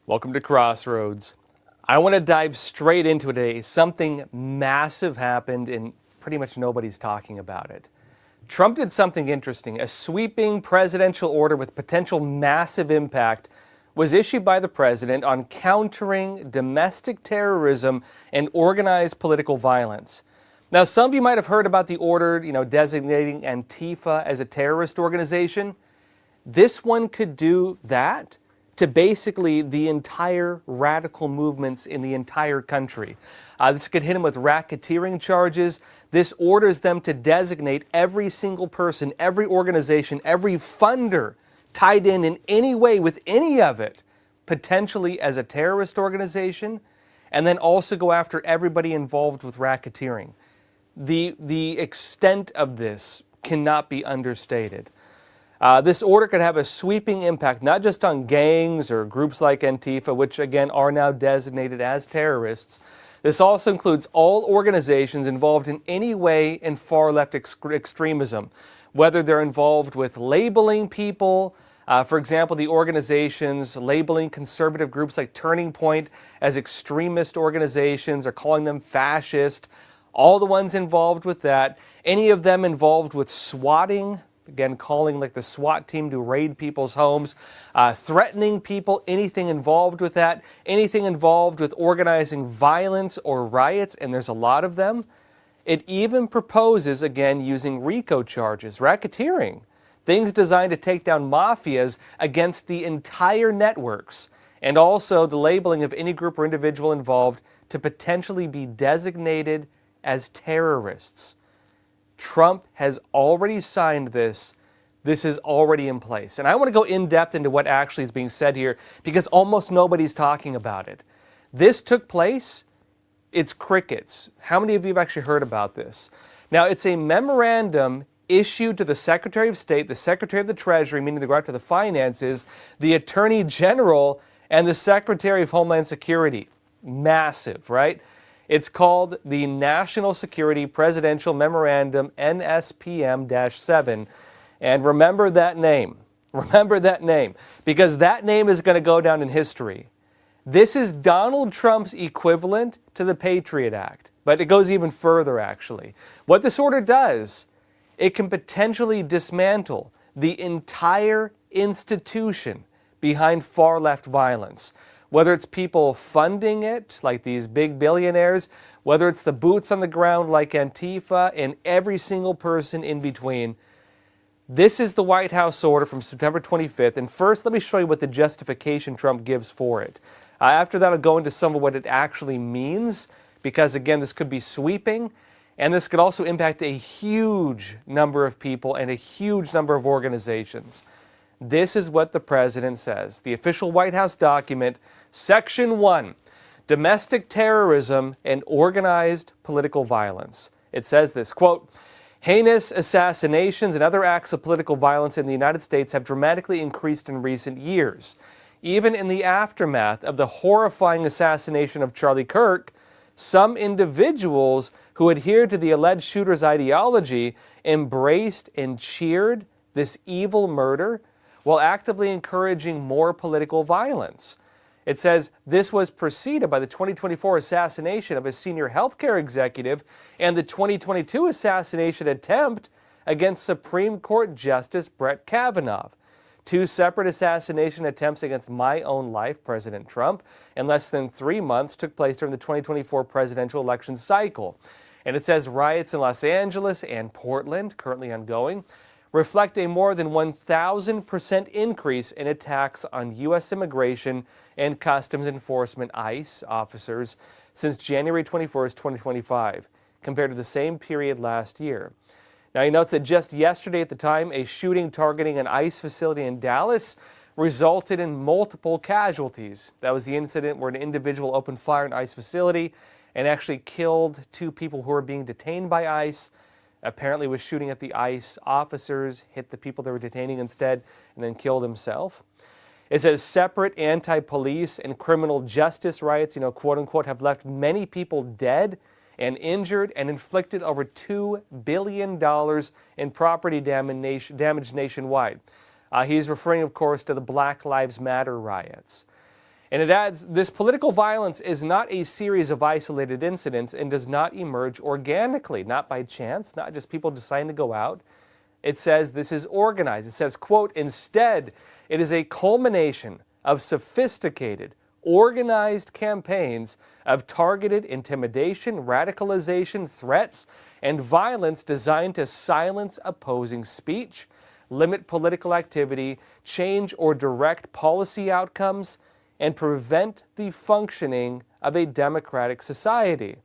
Welcome to Crossroads. I want to dive straight into it today. Something massive happened and pretty much nobody's talking about it. Trump did something interesting. A sweeping presidential order with potential massive impact was issued by the president on countering domestic terrorism and organized political violence. Now, some of you might have heard about the order, designating Antifa as a terrorist organization. This one could do that to basically the entire radical movements in the entire country. This could hit them with racketeering charges. This orders them to designate every single person, every organization, every funder tied in any way with any of it, potentially as a terrorist organization, and then also go after everybody involved with racketeering. The extent of this cannot be understated. This order could have a sweeping impact, not just on gangs or groups like Antifa, which again are now designated as terrorists. This also includes all organizations involved in any way in far-left extremism, whether they're involved with labeling people. For example, the organizations labeling conservative groups like Turning Point as extremist organizations or calling them fascist. All the ones involved with that. Any of them involved with swatting. Again, calling like the SWAT team to raid people's homes, threatening people, anything involved with that, anything involved with organizing violence or riots, and there's a lot of them. It even proposes, again, using RICO charges, racketeering, things designed to take down mafias against the entire networks, and also the labeling of any group or individual involved to potentially be designated as terrorists. Trump has already signed this. This is already in place. And I want to go in depth into what actually is being said here because almost nobody's talking about it. This took place. It's crickets. How many of you have actually heard about this? Now, it's a memorandum issued to the Secretary of State, the Secretary of the Treasury, meaning the Director of the Finances, the Attorney General, and the Secretary of Homeland Security. Massive, right? It's called the National Security Presidential Memorandum, NSPM-7. And remember that name. Remember that name. Because that name is going to go down in history. This is Donald Trump's equivalent to the Patriot Act. But it goes even further, actually. What this order does, it can potentially dismantle the entire institution behind far-left violence. Whether it's people funding it, like these big billionaires, whether it's the boots on the ground like Antifa, and every single person in between. This is the White House order from September 25th. And first, let me show you what the justification Trump gives for it. After that, I'll go into some of what it actually means, because again, this could be sweeping, and this could also impact a huge number of people and a huge number of organizations. This is what the president says. The official White House document, Section 1, Domestic Terrorism and Organized Political Violence. It says this, quote, heinous assassinations and other acts of political violence in the United States have dramatically increased in recent years. Even in the aftermath of the horrifying assassination of Charlie Kirk, some individuals who adhered to the alleged shooter's ideology embraced and cheered this evil murder while actively encouraging more political violence. It says this was preceded by the 2024 assassination of a senior healthcare executive and the 2022 assassination attempt against Supreme Court Justice Brett Kavanaugh. Two separate assassination attempts against my own life, President Trump, in less than 3 months took place during the 2024 presidential election cycle. And it says riots in Los Angeles and Portland, currently ongoing, reflect a more than 1,000% increase in attacks on U.S. immigration and customs enforcement ICE officers since January 21st, 2025, compared to the same period last year. Now, he notes that just yesterday at the time, a shooting targeting an ICE facility in Dallas resulted in multiple casualties. That was the incident where an individual opened fire in an ICE facility and actually killed 2 people who were being detained by ICE. Apparently was shooting at the ICE officers, hit the people they were detaining instead, and then killed himself. It says separate anti-police and criminal justice riots, quote unquote, have left many people dead and injured and inflicted over $2 billion in property damage nationwide. He's referring, of course, to the Black Lives Matter riots. And it adds, this political violence is not a series of isolated incidents and does not emerge organically, not by chance, not just people deciding to go out. It says this is organized. It says, quote, instead, it is a culmination of sophisticated, organized campaigns of targeted intimidation, radicalization, threats, and violence designed to silence opposing speech, limit political activity, change or direct policy outcomes, and prevent the functioning of a democratic society.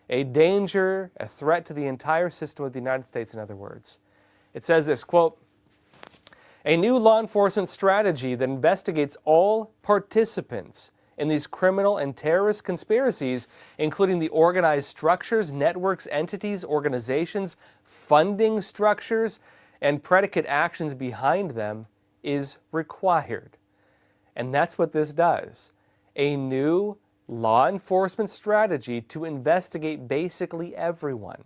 A danger, a threat to the entire system of the United States, in other words. It says this, quote, a new law enforcement strategy that investigates all participants in these criminal and terrorist conspiracies, including the organized structures, networks, entities, organizations, funding structures, and predicate actions behind them, is required. And that's what this does. A new law enforcement strategy to investigate basically everyone,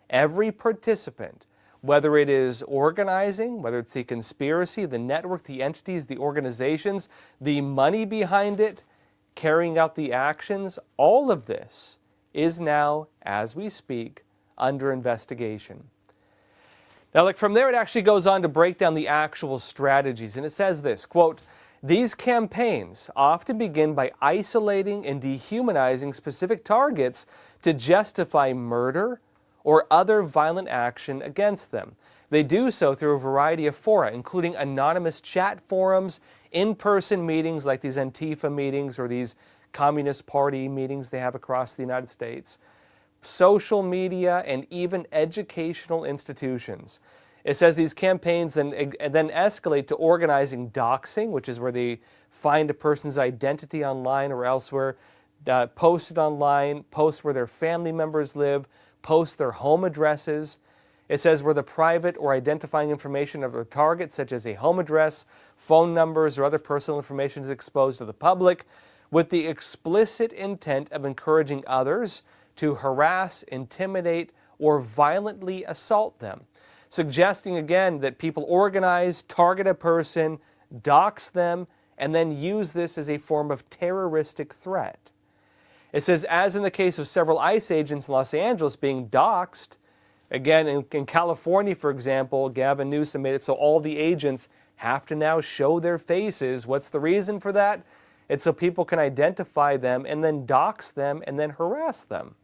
every participant, whether it is organizing, whether it's the conspiracy, the network, the entities, the organizations, the money behind it, carrying out the actions, all of this is now, as we speak, under investigation. Now, from there, it actually goes on to break down the actual strategies, and it says this, quote, these campaigns often begin by isolating and dehumanizing specific targets to justify murder or other violent action against them. They do so through a variety of fora, including anonymous chat forums, in-person meetings like these Antifa meetings or these Communist Party meetings they have across the United States, social media, and even educational institutions. It says these campaigns then escalate to organizing doxing, which is where they find a person's identity online or elsewhere, post it online, post where their family members live, post their home addresses. It says where the private or identifying information of a target, such as a home address, phone numbers, or other personal information is exposed to the public, with the explicit intent of encouraging others to harass, intimidate, or violently assault them. Suggesting again that people organize, target a person, dox them, and then use this as a form of terroristic threat. It says, as in the case of several ICE agents in Los Angeles being doxed, again in California, for example, Gavin Newsom made it so all the agents have to now show their faces. What's the reason for that? It's so people can identify them and then dox them and then harass them.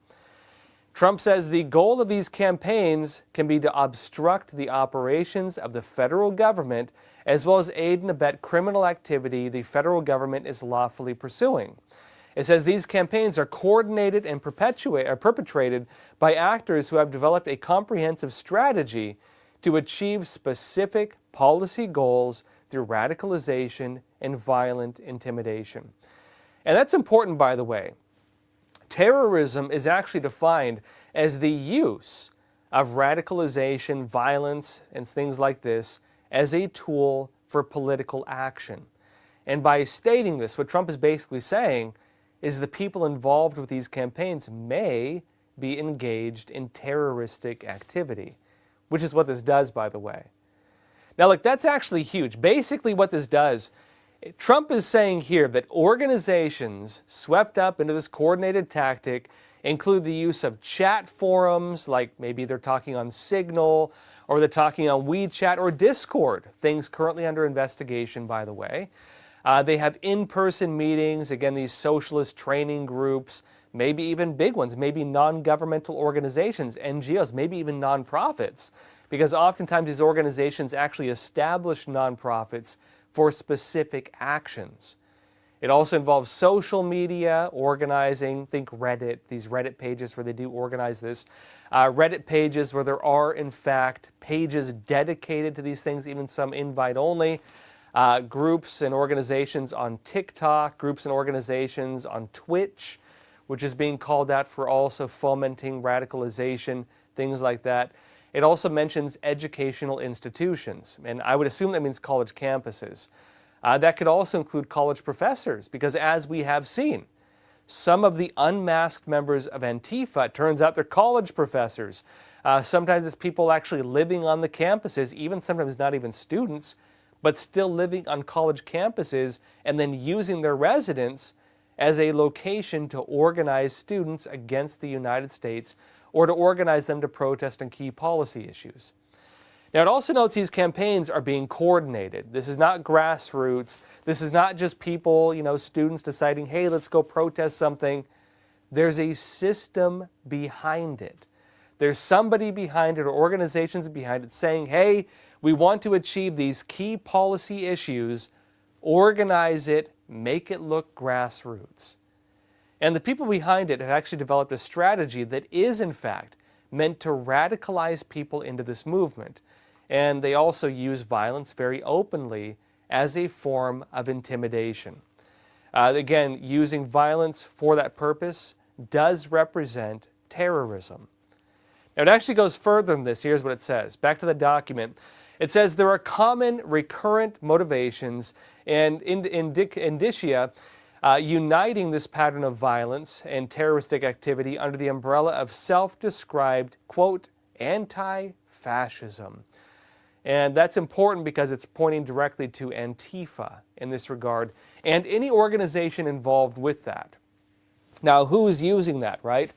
Trump says the goal of these campaigns can be to obstruct the operations of the federal government as well as aid and abet criminal activity the federal government is lawfully pursuing. It says these campaigns are coordinated and perpetrated by actors who have developed a comprehensive strategy to achieve specific policy goals through radicalization and violent intimidation. And that's important, by the way. Terrorism is actually defined as the use of radicalization, violence, and things like this as a tool for political action. And by stating this, what Trump is basically saying is the people involved with these campaigns may be engaged in terroristic activity, which is what this does, by the way. Now, look, that's actually huge. Basically what this does, Trump is saying here that organizations swept up into this coordinated tactic include the use of chat forums, like maybe they're talking on Signal, or they're talking on WeChat or Discord, things currently under investigation, by the way. They have in-person meetings, again, these socialist training groups, maybe even big ones, maybe non-governmental organizations, NGOs, maybe even nonprofits, because oftentimes these organizations actually establish nonprofits for specific actions. It also involves social media, organizing, think Reddit, these Reddit pages where they do organize this. Reddit pages where there are, in fact, pages dedicated to these things, even some invite-only. Groups and organizations on TikTok, groups and organizations on Twitch, which is being called out for also fomenting radicalization, things like that. It also mentions educational institutions, and I would assume that means college campuses. That could also include college professors, because as we have seen, some of the unmasked members of Antifa, it turns out they're college professors. Sometimes it's people actually living on the campuses, even sometimes not even students, but still living on college campuses and then using their residence as a location to organize students against the United States or to organize them to protest on key policy issues. Now, it also notes these campaigns are being coordinated. This is not grassroots. This is not just people, students deciding, hey, let's go protest something. There's a system behind it. There's somebody behind it or organizations behind it saying, hey, we want to achieve these key policy issues, organize it, make it look grassroots. And the people behind it have actually developed a strategy that is, in fact, meant to radicalize people into this movement. And they also use violence very openly as a form of intimidation. Again, using violence for that purpose does represent terrorism. Now, it actually goes further than this. Here's what it says. Back to the document. It says there are common recurrent motivations and indicia uniting this pattern of violence and terroristic activity under the umbrella of self-described, quote, anti-fascism. And that's important because it's pointing directly to Antifa in this regard and any organization involved with that. Now, who's using that, right?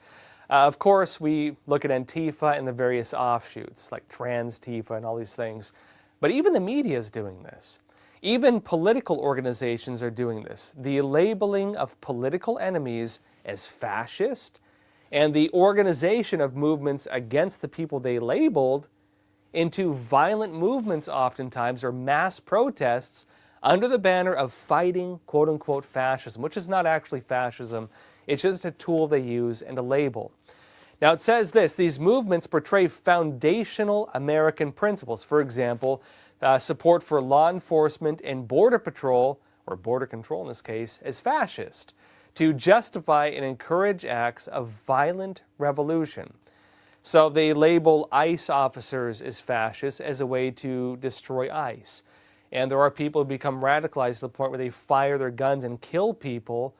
Of course, we look at Antifa and the various offshoots, like Trans-Tifa and all these things. But even the media is doing this. Even political organizations are doing this. The labeling of political enemies as fascist and the organization of movements against the people they labeled into violent movements oftentimes or mass protests under the banner of fighting quote-unquote fascism, which is not actually fascism. It's just a tool they use and a label. Now it says this, these movements portray foundational American principles. For example, support for law enforcement and border patrol, or border control in this case, as fascist, to justify and encourage acts of violent revolution. So they label ICE officers as fascists as a way to destroy ICE. And there are people who become radicalized to the point where they fire their guns and kill people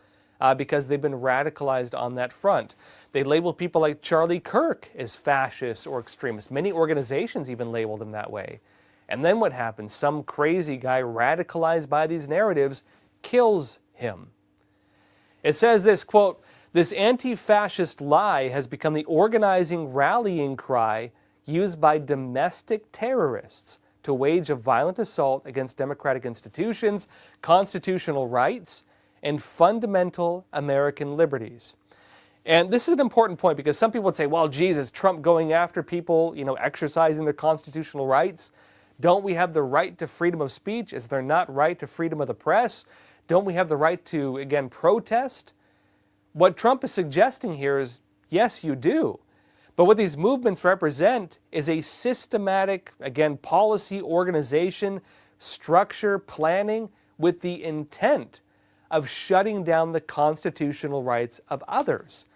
because they've been radicalized on that front. They label people like Charlie Kirk as fascists or extremists. Many organizations even labeled him that way. And then what happens? Some crazy guy radicalized by these narratives kills him. It says this, quote, this anti-fascist lie has become the organizing rallying cry used by domestic terrorists to wage a violent assault against democratic institutions, constitutional rights, and fundamental American liberties. And this is an important point because some people would say, well, Jesus, Trump going after people, exercising their constitutional rights. Don't we have the right to freedom of speech? Is there not right to freedom of the press? Don't we have the right to, again, protest? What Trump is suggesting here is, yes, you do. But what these movements represent is a systematic, again, policy, organization, structure, planning with the intent of shutting down the constitutional rights of others.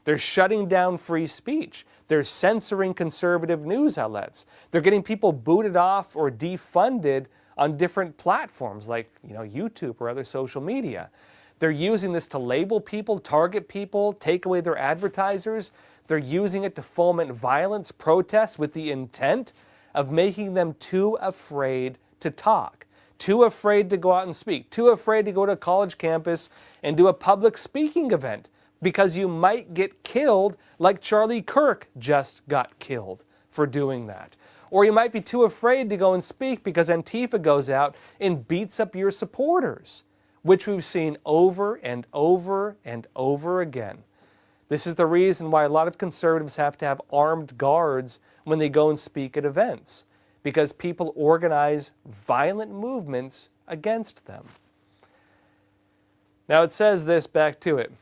They're shutting down free speech. They're censoring conservative news outlets. They're getting people booted off or defunded on different platforms like YouTube or other social media. They're using this to label people, target people, take away their advertisers. They're using it to foment violence, protests with the intent of making them too afraid to talk, too afraid to go out and speak, too afraid to go to a college campus and do a public speaking event because you might get killed like Charlie Kirk just got killed for doing that. Or you might be too afraid to go and speak because Antifa goes out and beats up your supporters, which we've seen over and over and over again. This is the reason why a lot of conservatives have to have armed guards when they go and speak at events, because people organize violent movements against them. Now it says this, back to it.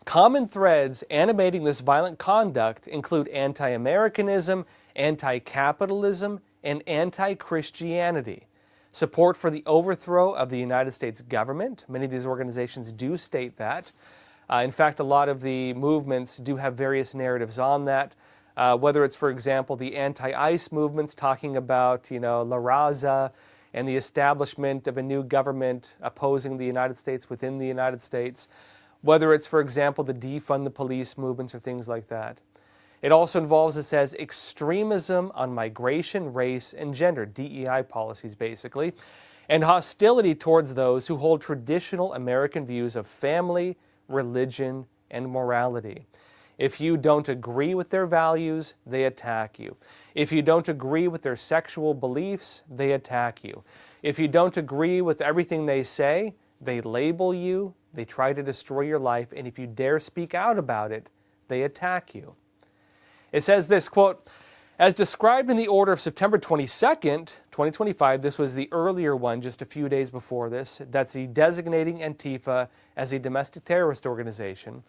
Common threads animating this violent conduct include anti-Americanism, anti-capitalism, and anti-Christianity. Support for the overthrow of the United States government. Many of these organizations do state that. In fact, a lot of the movements do have various narratives on that. Whether it's, for example, the anti-ICE movements talking about, La Raza and the establishment of a new government opposing the United States within the United States. Whether it's, for example, the defund the police movements or things like that. It also involves, it says, extremism on migration, race, and gender, DEI policies basically. and hostility towards those who hold traditional American views of family, religion, and morality. If you don't agree with their values, they attack you. If you don't agree with their sexual beliefs, they attack you. If you don't agree with everything they say, they label you, they try to destroy your life, and if you dare speak out about it, they attack you. It says this, quote, as described in the order of September 22nd, 2025, this was the earlier one just a few days before this, that's the designating Antifa as a domestic terrorist organization.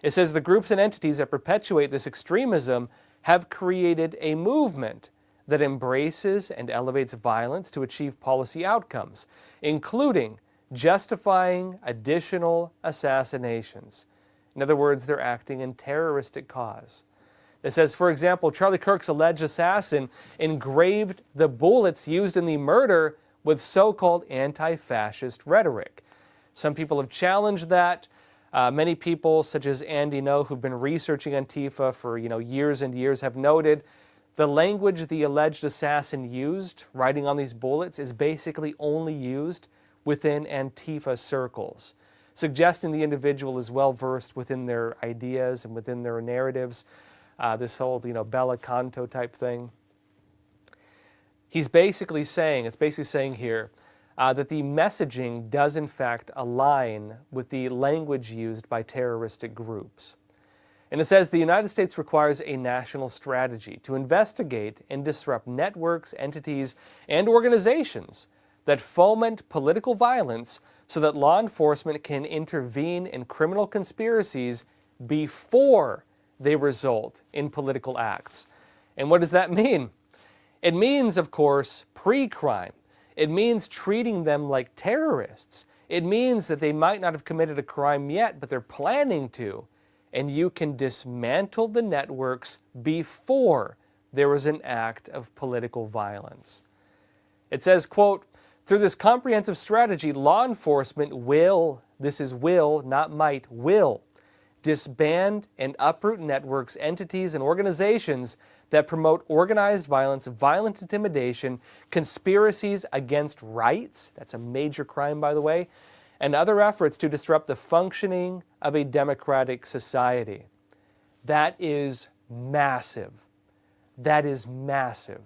It says the groups and entities that perpetuate this extremism have created a movement that embraces and elevates violence to achieve policy outcomes, including justifying additional assassinations. In other words, they're acting in terroristic cause. It says, for example, Charlie Kirk's alleged assassin engraved the bullets used in the murder with so-called anti-fascist rhetoric. Some people have challenged that. Many people, such as Andy No, who've been researching Antifa for years and years, have noted the language the alleged assassin used, writing on these bullets, is basically only used within Antifa circles, suggesting the individual is well versed within their ideas and within their narratives. This whole Bella Canto type thing. It's basically saying here that the messaging does in fact align with the language used by terroristic groups. And it says the United States requires a national strategy to investigate and disrupt networks, entities, and organizations that foment political violence so that law enforcement can intervene in criminal conspiracies before they result in political acts. And what does that mean? It means, of course, pre-crime. It means treating them like terrorists. It means that they might not have committed a crime yet, but they're planning to. And you can dismantle the networks before there is an act of political violence. It says, quote, through this comprehensive strategy, law enforcement will, this is will, not might, will disband and uproot networks, entities, and organizations that promote organized violence, violent intimidation, conspiracies against rights, that's a major crime by the way, and other efforts to disrupt the functioning of a democratic society. That is massive. That is massive.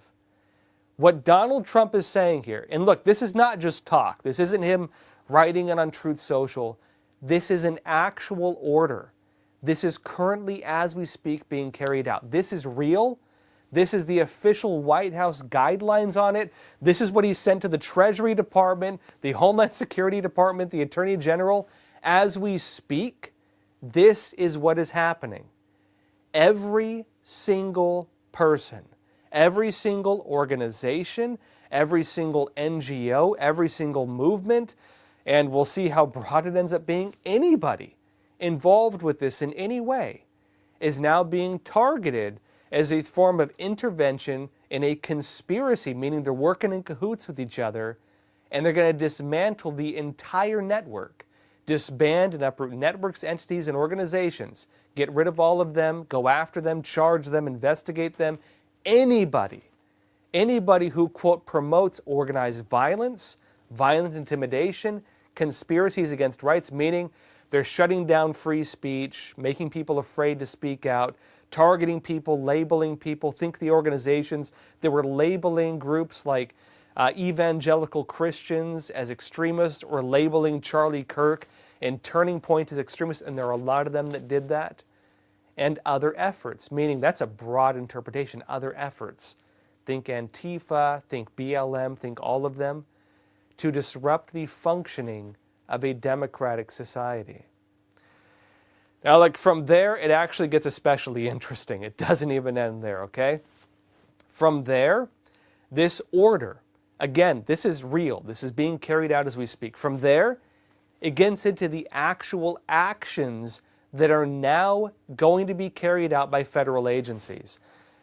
What Donald Trump is saying here, and look, this is not just talk. This isn't him writing it on Truth Social. This is an actual order. This is currently, as we speak, being carried out. This is real. This is the official White House guidelines on it. This is what he sent to the Treasury Department, the Homeland Security Department, the Attorney General. As we speak, this is what is happening. Every single person, every single organization, every single NGO, every single movement, and we'll see how broad it ends up being, anybody involved with this in any way is now being targeted as a form of intervention in a conspiracy, meaning they're working in cahoots with each other, and they're going to dismantle the entire network, disband and uproot networks, entities, and organizations, get rid of all of them, go after them, charge them, investigate them. Anybody who, quote, promotes organized violence, violent intimidation, conspiracies against rights, meaning they're shutting down free speech, making people afraid to speak out, targeting people, labeling people. Think the organizations that were labeling groups like evangelical Christians as extremists, or labeling Charlie Kirk and Turning Point as extremists, and there are a lot of them that did that. And other efforts, meaning that's a broad interpretation, other efforts. Think Antifa, think BLM, think all of them, to disrupt the functioning of a democratic society. Now, like from there, it actually gets especially interesting. It doesn't even end there, okay? From there, this order, again, this is real. This is being carried out as we speak. From there, it gets into the actual actions that are now going to be carried out by federal agencies.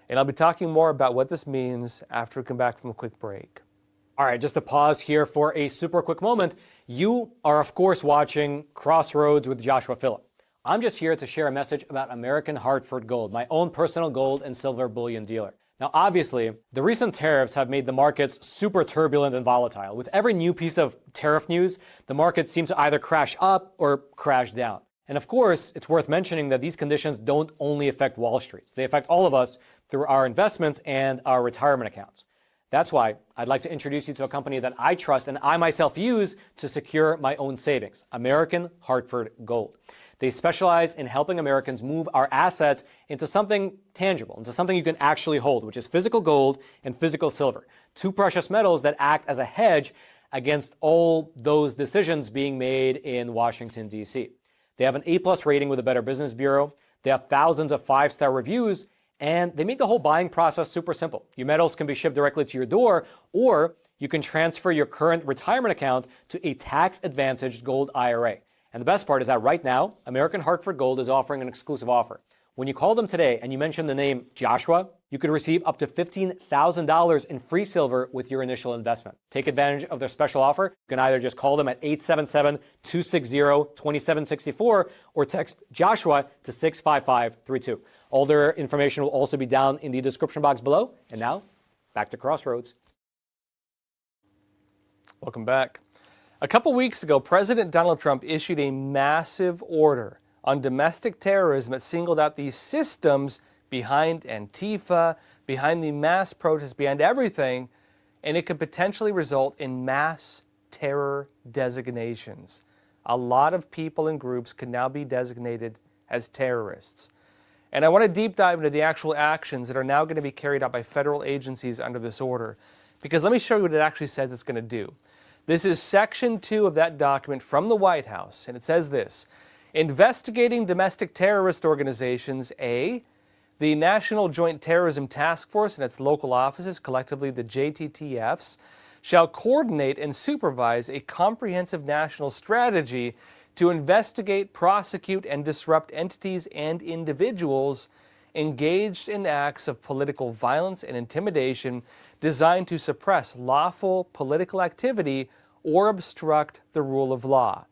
And I'll be talking more about what this means after we come back from a quick break. All right, just to pause here for a super quick moment. You are, of course, watching Crossroads with Joshua Phillip. I'm just here to share a message about American Hartford Gold, my own personal gold and silver bullion dealer. Now, obviously, the recent tariffs have made the markets super turbulent and volatile. With every new piece of tariff news, the markets seem to either crash up or crash down. And of course, it's worth mentioning that these conditions don't only affect Wall Street. They affect all of us through our investments and our retirement accounts. That's why I'd like to introduce you to a company that I trust and I myself use to secure my own savings, American Hartford Gold. They specialize in helping Americans move our assets into something tangible, into something you can actually hold, which is physical gold and physical silver, two precious metals that act as a hedge against all those decisions being made in Washington, D.C. They have an A+ rating with the Better Business Bureau. They have thousands of 5-star reviews, and they make the whole buying process super simple. Your metals can be shipped directly to your door, or you can transfer your current retirement account to a tax-advantaged gold IRA. And the best part is that right now, American Hartford Gold is offering an exclusive offer. When you call them today and you mention the name Joshua, you could receive up to $15,000 in free silver with your initial investment. Take advantage of their special offer. You can either just call them at 877-260-2764 or text Joshua to 65532. All their information will also be down in the description box below. And now, back to Crossroads. Welcome back. A couple weeks ago, President Donald Trump issued a massive order on domestic terrorism that singled out these systems behind Antifa, behind the mass protests, behind everything, and it could potentially result in mass terror designations. A lot of people and groups can now be designated as terrorists. And I want to deep dive into the actual actions that are now going to be carried out by federal agencies under this order, because let me show you what it actually says it's going to do. This is Section 2 of that document from the White House, and it says this: investigating domestic terrorist organizations, A, the National Joint Terrorism Task Force and its local offices, collectively the JTTFs, shall coordinate and supervise a comprehensive national strategy to investigate, prosecute, and disrupt entities and individuals engaged in acts of political violence and intimidation designed to suppress lawful political activity or obstruct the rule of law.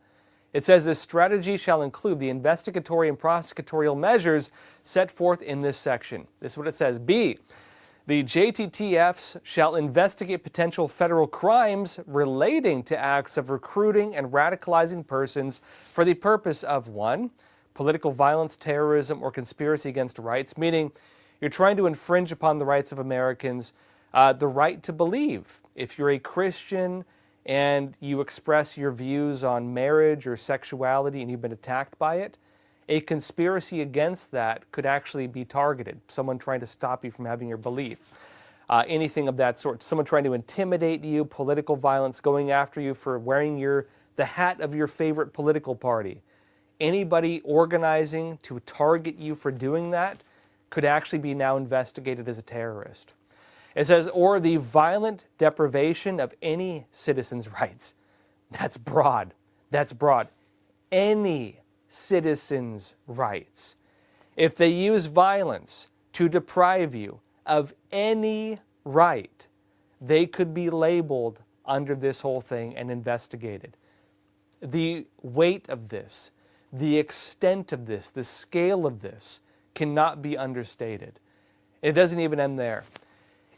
It says this strategy shall include the investigatory and prosecutorial measures set forth in this section. This is what it says. B, the JTTFs shall investigate potential federal crimes relating to acts of recruiting and radicalizing persons for the purpose of 1, political violence, terrorism, or conspiracy against rights, meaning you're trying to infringe upon the rights of Americans, the right to believe. If you're a Christian and you express your views on marriage or sexuality and you've been attacked by it, a conspiracy against that could actually be targeted. Someone trying to stop you from having your belief. Anything of that sort. Someone trying to intimidate you, political violence, going after you for wearing the hat of your favorite political party. Anybody organizing to target you for doing that could actually be now investigated as a terrorist. It says, or the violent deprivation of any citizen's rights. That's broad. That's broad. Any citizen's rights. If they use violence to deprive you of any right, they could be labeled under this whole thing and investigated. The weight of this, the extent of this, the scale of this cannot be understated. It doesn't even end there.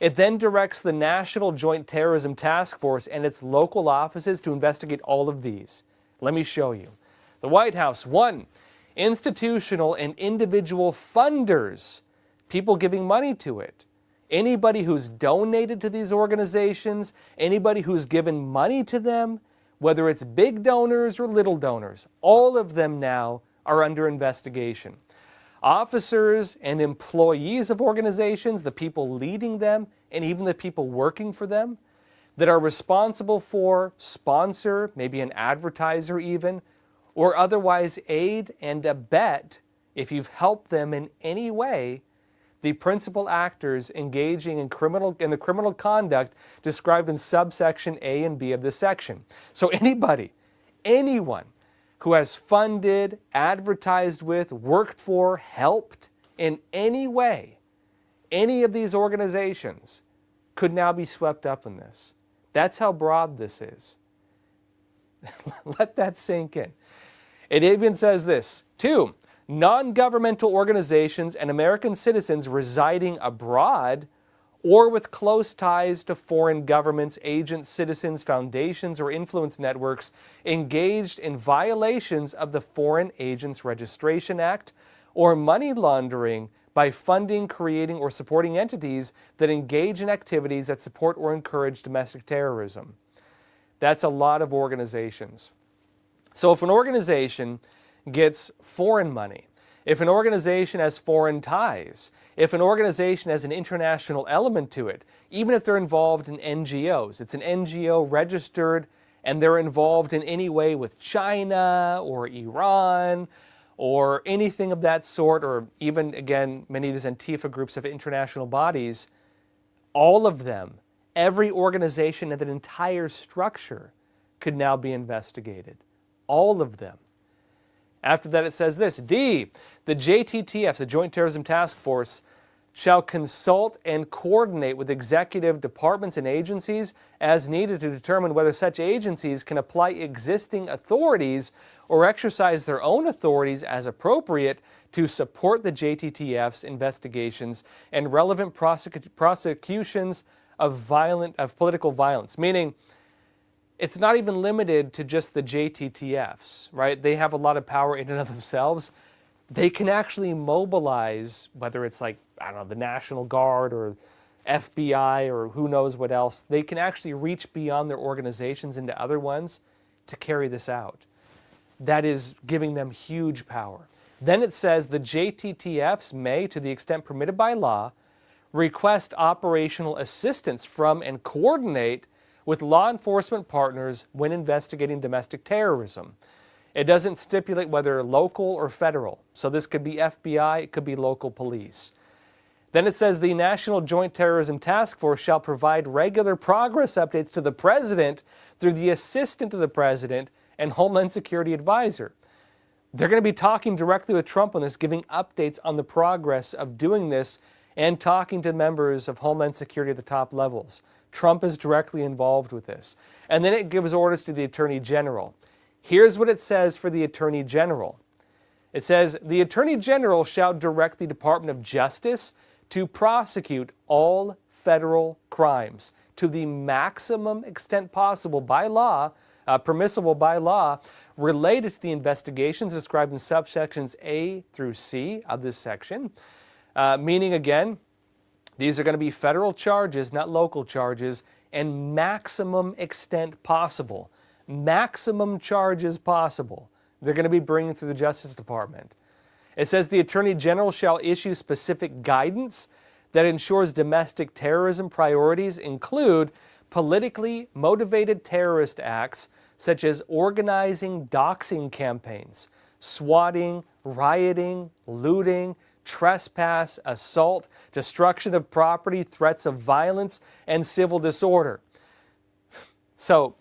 It then directs the National Joint Terrorism Task Force and its local offices to investigate all of these. Let me show you. The White House, 1, institutional and individual funders, people giving money to it. Anybody who's donated to these organizations, anybody who's given money to them, whether it's big donors or little donors, all of them now are under investigation. Officers and employees of organizations, the people leading them, and even the people working for them, that are responsible for, sponsor, maybe an advertiser even, or otherwise aid and abet, if you've helped them in any way, the principal actors engaging in the criminal conduct described in subsection A and B of this section. So anybody, anyone who has funded, advertised with, worked for, helped in any way, any of these organizations could now be swept up in this. That's how broad this is. Let that sink in. It even says this, 2, non-governmental organizations and American citizens residing abroad or with close ties to foreign governments, agents, citizens, foundations, or influence networks engaged in violations of the Foreign Agents Registration Act, or money laundering by funding, creating, or supporting entities that engage in activities that support or encourage domestic terrorism. That's a lot of organizations. So if an organization gets foreign money, if an organization has foreign ties, if an organization has an international element to it, even if they're involved in NGOs, it's an NGO registered and they're involved in any way with China or Iran or anything of that sort, or even, again, many of these Antifa groups have international bodies, all of them, every organization and that entire structure could now be investigated. All of them. After that, it says this: D, the JTTF, the Joint Terrorism Task Force, shall consult and coordinate with executive departments and agencies as needed to determine whether such agencies can apply existing authorities or exercise their own authorities as appropriate to support the JTTF's investigations and relevant prosecutions of political violence. Meaning, it's not even limited to just the JTTFs, right? They have a lot of power in and of themselves. They can actually mobilize, whether it's like, I don't know, the National Guard or FBI or who knows what else. They can actually reach beyond their organizations into other ones to carry this out. That is giving them huge power. Then it says the JTTFs may, to the extent permitted by law, request operational assistance from and coordinate with law enforcement partners when investigating domestic terrorism. It doesn't stipulate whether local or federal. So this could be FBI, it could be local police. Then it says the National Joint Terrorism Task Force shall provide regular progress updates to the President through the Assistant to the President and Homeland Security Advisor. They're going to be talking directly with Trump on this, giving updates on the progress of doing this and talking to members of Homeland Security at the top levels. Trump is directly involved with this. And then it gives orders to the Attorney General. Here's what it says for the Attorney General. It says, the Attorney General shall direct the Department of Justice to prosecute all federal crimes to the maximum extent possible by law, permissible by law, related to the investigations described in subsections A through C of this section. Meaning, again, these are going to be federal charges, not local charges, and maximum extent possible. Maximum charges possible. They're going to be bringing through the Justice Department. It says the Attorney General shall issue specific guidance that ensures domestic terrorism priorities include politically motivated terrorist acts such as organizing doxing campaigns, swatting, rioting, looting, trespass, assault, destruction of property, threats of violence, and civil disorder. So,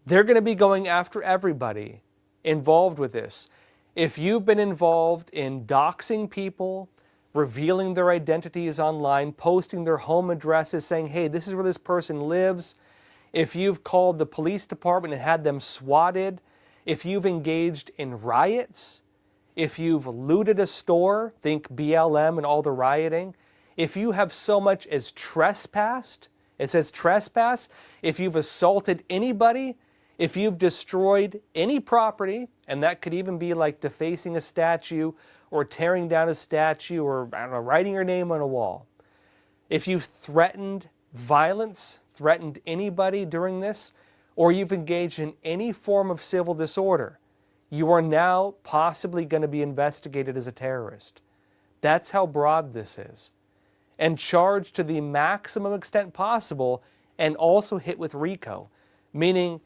they're going to be going after everybody involved with this. If you've been involved in doxing people, revealing their identities online, posting their home addresses, saying, hey, this is where this person lives, if you've called the police department and had them swatted, if you've engaged in riots, if you've looted a store, think BLM and all the rioting, if you have so much as trespassed, it says trespass, if you've assaulted anybody, if you've destroyed any property, and that could even be like defacing a statue or tearing down a statue or, I don't know, writing your name on a wall. If you've threatened violence, threatened anybody during this, or you've engaged in any form of civil disorder, you are now possibly going to be investigated as a terrorist. That's how broad this is. And charged to the maximum extent possible and also hit with RICO, meaning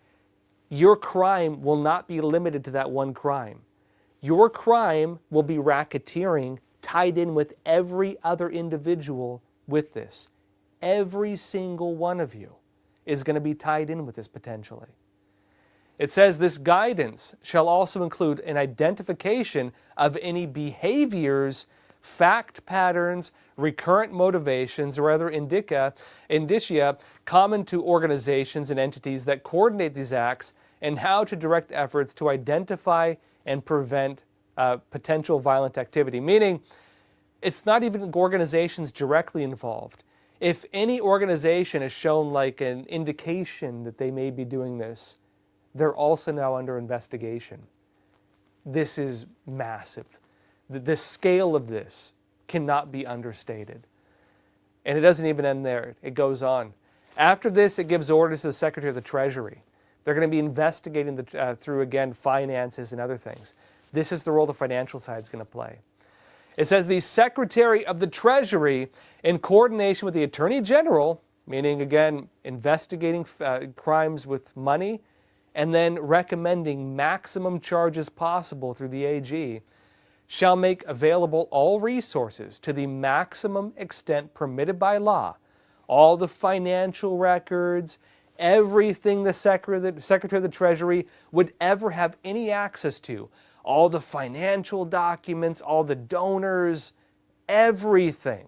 your crime will not be limited to that one crime. Your crime will be racketeering tied in with every other individual with this. Every single one of you is going to be tied in with this potentially. It says this guidance shall also include an identification of any behaviors, fact patterns, recurrent motivations, or other indicia common to organizations and entities that coordinate these acts, and how to direct efforts to identify and prevent potential violent activity. Meaning, it's not even organizations directly involved. If any organization has shown like an indication that they may be doing this, they're also now under investigation. This is massive. The scale of this cannot be understated. And it doesn't even end there. It goes on. After this, it gives orders to the Secretary of the Treasury. They're going to be investigating through, again, finances and other things. This is the role the financial side is going to play. It says the Secretary of the Treasury, in coordination with the Attorney General, meaning, again, investigating crimes with money, and then recommending maximum charges possible through the AG, shall make available all resources to the maximum extent permitted by law, all the financial records, everything the Secretary of the Treasury would ever have any access to, all the financial documents, all the donors, everything.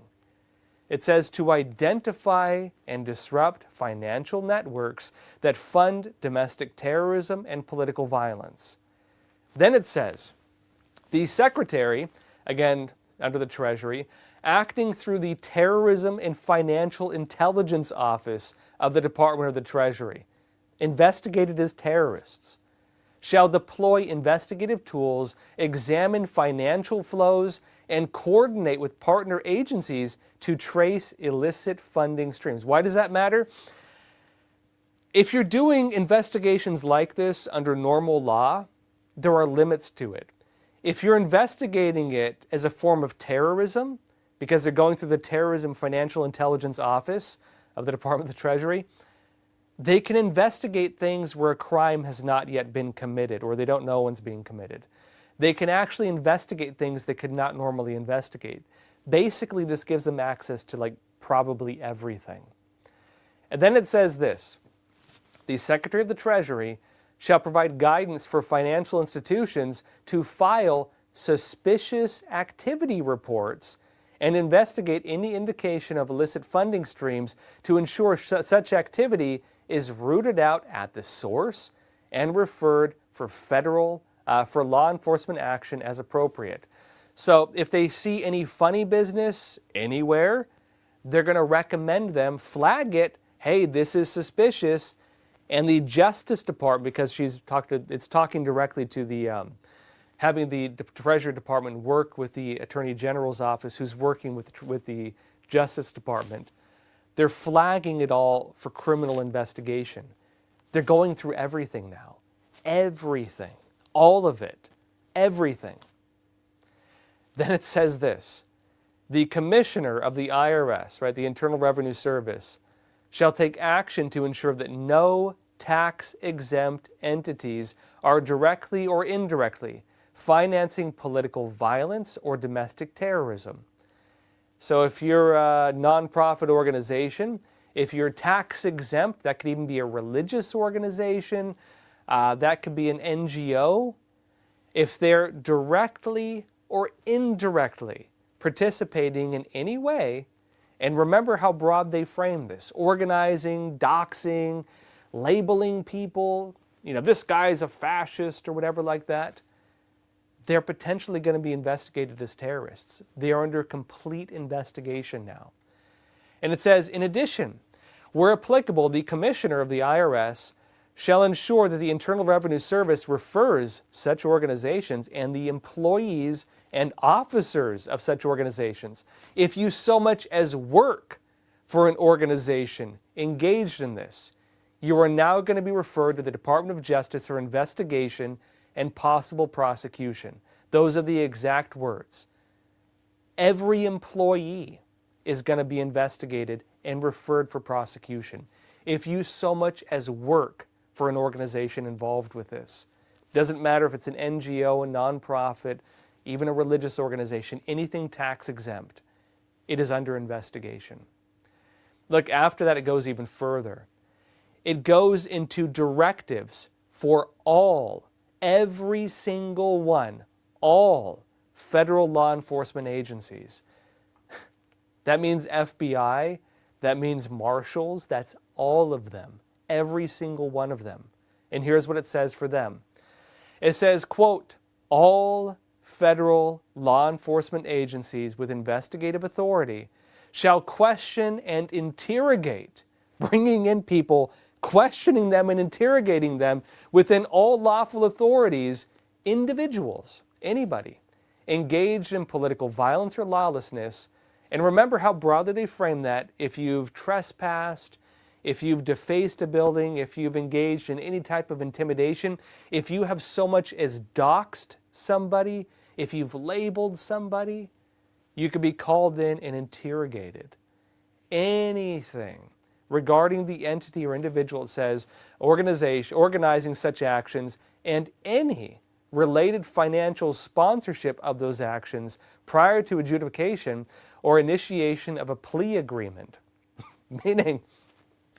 It says to identify and disrupt financial networks that fund domestic terrorism and political violence. Then it says, the Secretary, again under the Treasury, acting through the Terrorism and Financial Intelligence Office of the Department of the Treasury, investigated as terrorists, shall deploy investigative tools, examine financial flows, and coordinate with partner agencies to trace illicit funding streams. Why does that matter? If you're doing investigations like this under normal law, there are limits to it. If you're investigating it as a form of terrorism, because they're going through the Terrorism Financial Intelligence Office of the Department of the Treasury, they can investigate things where a crime has not yet been committed or they don't know one's being committed. They can actually investigate things they could not normally investigate. Basically, this gives them access to like probably everything. And then it says this, the Secretary of the Treasury shall provide guidance for financial institutions to file suspicious activity reports and investigate any indication of illicit funding streams to ensure such activity is rooted out at the source and referred for for law enforcement action as appropriate. So if they see any funny business anywhere, they're going to recommend them, flag it, hey, this is suspicious, and the Justice Department, because it's talking directly to the having the Treasury Department work with the Attorney General's office, who's working with the Justice Department. They're flagging it all for criminal investigation. They're going through everything now. Everything. All of it. Everything. Then it says this, the Commissioner of the IRS, right, the Internal Revenue Service, shall take action to ensure that no tax-exempt entities are directly or indirectly financing political violence or domestic terrorism. So if you're a nonprofit organization, if you're tax exempt, that could even be a religious organization, that could be an NGO. If they're directly or indirectly participating in any way, and remember how broad they frame this, organizing, doxing, labeling people, this guy's a fascist or whatever like that, they're potentially going to be investigated as terrorists. They are under complete investigation now. And it says, in addition, where applicable, the Commissioner of the IRS shall ensure that the Internal Revenue Service refers such organizations and the employees and officers of such organizations, if you so much as work for an organization engaged in this, you are now going to be referred to the Department of Justice for investigation and possible prosecution. Those are the exact words. Every employee is going to be investigated and referred for prosecution if you so much as work for an organization involved with this. Doesn't matter if it's an NGO, a nonprofit, even a religious organization, anything tax exempt, it is under investigation. Look, after that it goes even further. It goes into directives for every single one, all federal law enforcement agencies. That means FBI, that means marshals, that's all of them, every single one of them. And here's what it says for them. It says, quote, all federal law enforcement agencies with investigative authority shall question and interrogate, bringing in people, questioning them and interrogating them within all lawful authorities, individuals, anybody, engaged in political violence or lawlessness. And remember how broadly they frame that. If you've trespassed, if you've defaced a building, if you've engaged in any type of intimidation, if you have so much as doxed somebody, if you've labeled somebody, you could be called in and interrogated. Anything regarding the entity or individual, it says, organizing such actions and any related financial sponsorship of those actions prior to adjudication or initiation of a plea agreement. Meaning,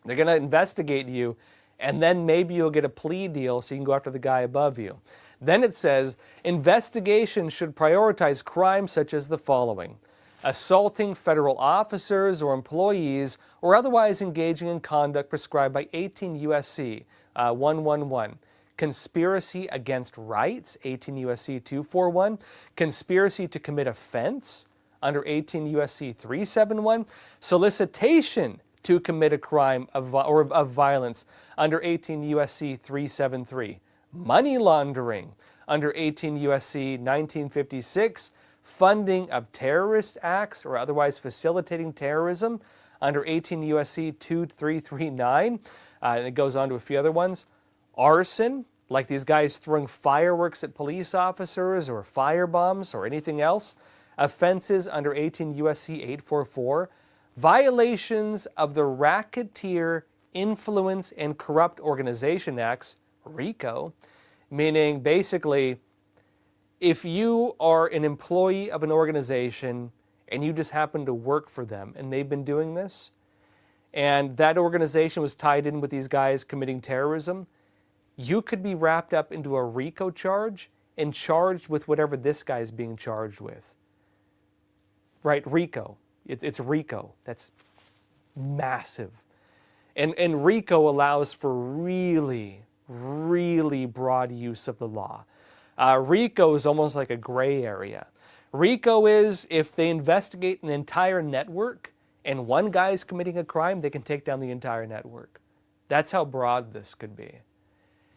they're going to investigate you, and then maybe you'll get a plea deal so you can go after the guy above you. Then it says, investigations should prioritize crimes such as the following: assaulting federal officers or employees or otherwise engaging in conduct prescribed by 18 U.S.C. 111. Conspiracy against rights, 18 U.S.C. 241. Conspiracy to commit offense, under 18 U.S.C. 371. Solicitation to commit a crime of violence, under 18 U.S.C. 373. Money laundering, under 18 U.S.C. 1956. Funding of terrorist acts or otherwise facilitating terrorism, under 18 U.S.C. 2339. And it goes on to a few other ones. Arson, like these guys throwing fireworks at police officers or fire bombs or anything else. Offenses under 18 U.S.C. 844. Violations of the Racketeer Influence and Corrupt Organization Acts, RICO, meaning basically if you are an employee of an organization and you just happen to work for them and they've been doing this, and that organization was tied in with these guys committing terrorism, you could be wrapped up into a RICO charge and charged with whatever this guy is being charged with. Right, RICO. It's RICO. That's massive. And RICO allows for really, really broad use of the law. RICO is almost like a gray area. RICO is if they investigate an entire network and one guy is committing a crime, they can take down the entire network. That's how broad this could be.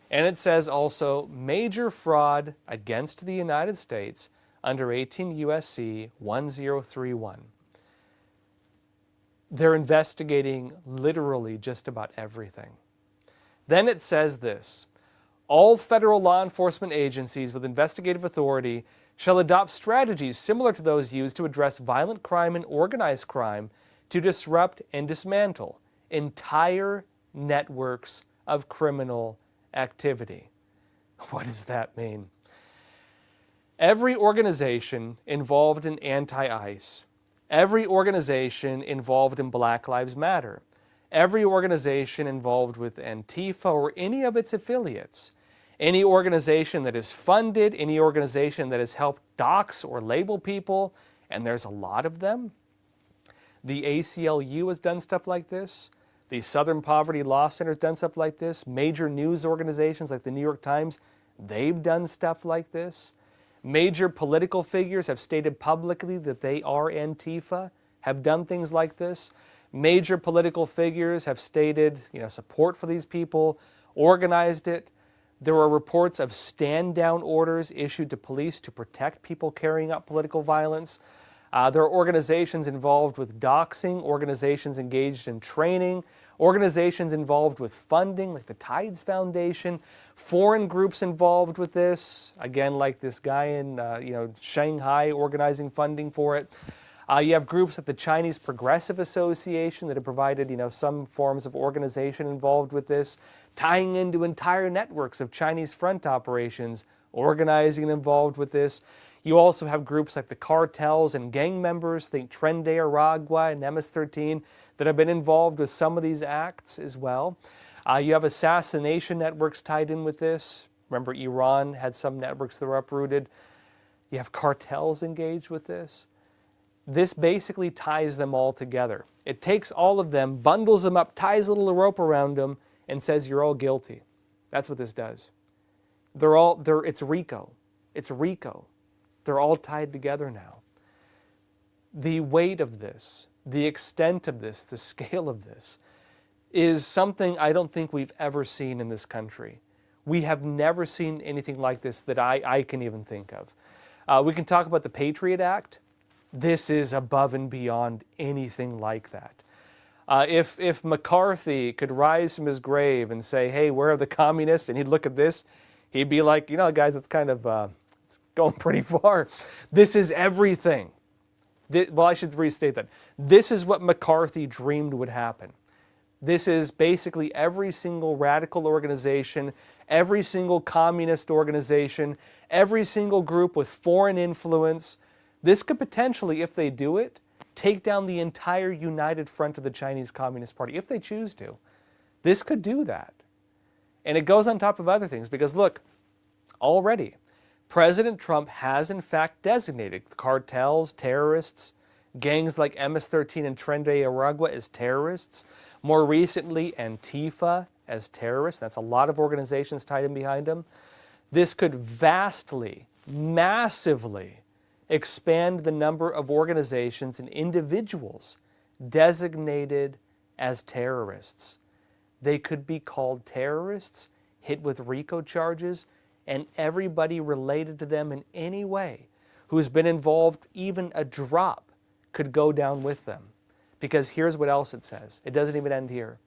And it says also major fraud against the United States under 18 U.S.C. 1031. They're investigating literally just about everything. Then it says this: all federal law enforcement agencies with investigative authority shall adopt strategies similar to those used to address violent crime and organized crime to disrupt and dismantle entire networks of criminal activity. What does that mean? Every organization involved in anti-ICE, every organization involved in Black Lives Matter, every organization involved with Antifa or any of its affiliates, any organization that is funded, any organization that has helped dox or label people, and there's a lot of them. The ACLU has done stuff like this. The Southern Poverty Law Center has done stuff like this. Major news organizations like the New York Times, they've done stuff like this. Major political figures have stated publicly that they are Antifa, have done things like this. Major political figures have stated, support for these people, organized it. There are reports of stand-down orders issued to police to protect people carrying out political violence. There are organizations involved with doxing, organizations engaged in training, organizations involved with funding, like the Tides Foundation, foreign groups involved with this, again, like this guy in Shanghai organizing funding for it. You have groups like the Chinese Progressive Association that have provided, some forms of organization involved with this, tying into entire networks of Chinese front operations, organizing and involved with this. You also have groups like the cartels and gang members, think Tren de Aragua and MS-13, that have been involved with some of these acts as well. You have assassination networks tied in with this. Remember, Iran had some networks that were uprooted. You have cartels engaged with this. This basically ties them all together. It takes all of them, bundles them up, ties a little rope around them, and says you're all guilty. That's what this does. It's RICO. It's RICO. They're all tied together now. The weight of this, the extent of this, the scale of this, is something I don't think we've ever seen in this country. We have never seen anything like this that I can even think of. We can talk about the Patriot Act. This is above and beyond anything like that. If McCarthy could rise from his grave and say, hey, where are the communists? And he'd look at this, he'd be like, you know, guys, it's kind of it's going pretty far. This is everything. Well, I should restate that. This is what McCarthy dreamed would happen. This is basically every single radical organization, every single communist organization, every single group with foreign influence. This could potentially, if they do it, take down the entire united front of the Chinese Communist Party, if they choose to. This could do that. And it goes on top of other things, because look, already, President Trump has in fact designated cartels, terrorists, gangs like MS-13 and Tren de Aragua as terrorists. More recently, Antifa as terrorists. That's a lot of organizations tied in behind them. This could vastly, massively expand the number of organizations and individuals designated as terrorists. They could be called terrorists, hit with RICO charges, and everybody related to them in any way who's been involved, even a drop, could go down with them. Because here's what else it says. It doesn't even end here.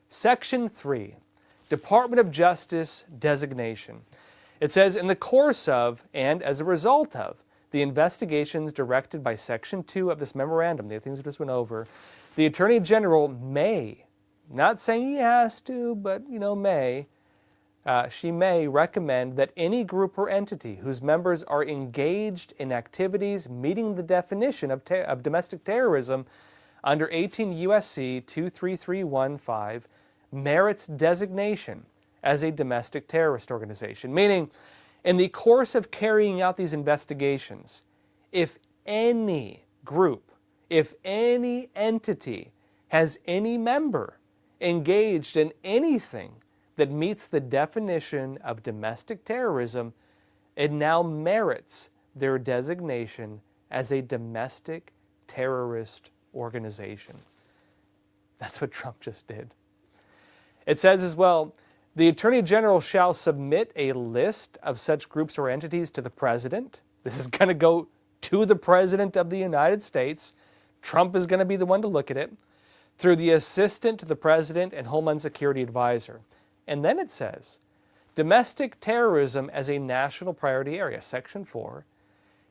Section 3, Department of Justice designation. It says, in the course of and as a result of the investigations directed by Section 2 of this memorandum, the things we just went over, the Attorney General may, not saying he has to, but she may recommend that any group or entity whose members are engaged in activities meeting the definition of domestic terrorism under 18 U.S.C. 23315 merits designation as a domestic terrorist organization. Meaning, in the course of carrying out these investigations, if any group, if any entity has any member engaged in anything that meets the definition of domestic terrorism, it now merits their designation as a domestic terrorist organization. That's what Trump just did. It says as well, the Attorney General shall submit a list of such groups or entities to the President. This is going to go to the President of the United States. Trump is going to be the one to look at it, through the Assistant to the President and Homeland Security Advisor. And then it says, domestic terrorism as a national priority area, Section 4.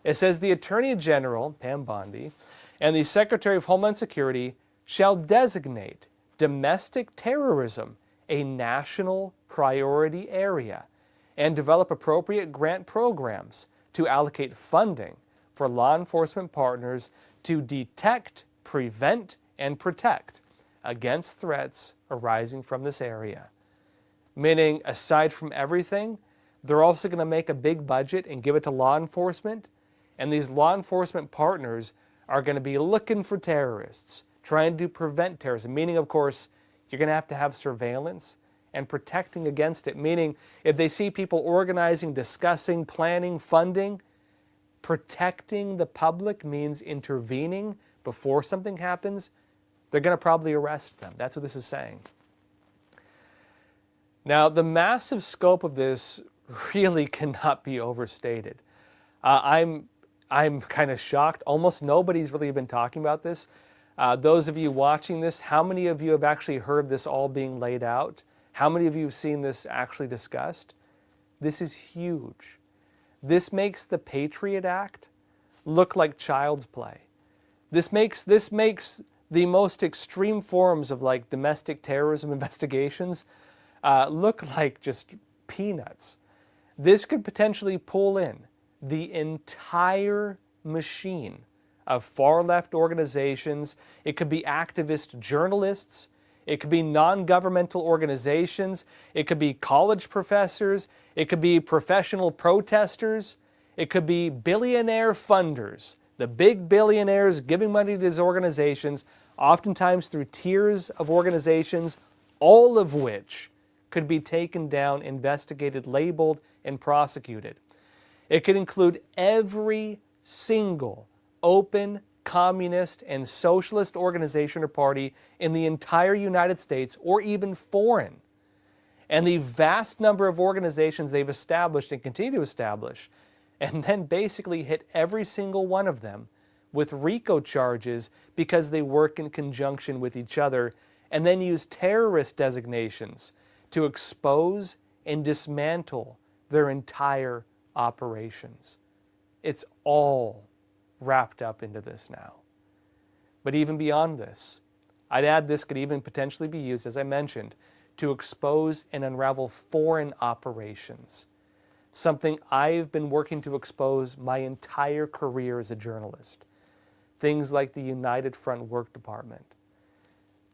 It says the Attorney General, Pam Bondi, and the Secretary of Homeland Security shall designate domestic terrorism a national priority area and develop appropriate grant programs to allocate funding for law enforcement partners to detect, prevent, and protect against threats arising from this area. Meaning, aside from everything, they're also going to make a big budget and give it to law enforcement, and these law enforcement partners are going to be looking for terrorists, trying to prevent terrorism, meaning, of course, you're going to have surveillance and protecting against it, meaning if they see people organizing, discussing, planning, funding, protecting the public means intervening before something happens, they're going to probably arrest them. That's what this is saying. Now, the massive scope of this really cannot be overstated. I'm kind of shocked. Almost nobody's really been talking about this. Those of you watching this, how many of you have actually heard this all being laid out? How many of you have seen this actually discussed? This is huge. This makes the Patriot Act look like child's play. This makes the most extreme forms of like domestic terrorism investigations look like just peanuts. This could potentially pull in the entire machine of far-left organizations. It could be activist journalists. It could be non-governmental organizations. It could be college professors. It could be professional protesters. It could be billionaire funders, the big billionaires giving money to these organizations, oftentimes through tiers of organizations, all of which could be taken down, investigated, labeled, and prosecuted. It could include every single open communist, and socialist organization or party in the entire United States or even foreign. And the vast number of organizations they've established and continue to establish, and then basically hit every single one of them with RICO charges because they work in conjunction with each other, and then use terrorist designations to expose and dismantle their entire operations. It's all wrapped up into this now. But even beyond this, I'd add this could even potentially be used, as I mentioned, to expose and unravel foreign operations, something I've been working to expose my entire career as a journalist. Things like the United Front Work Department.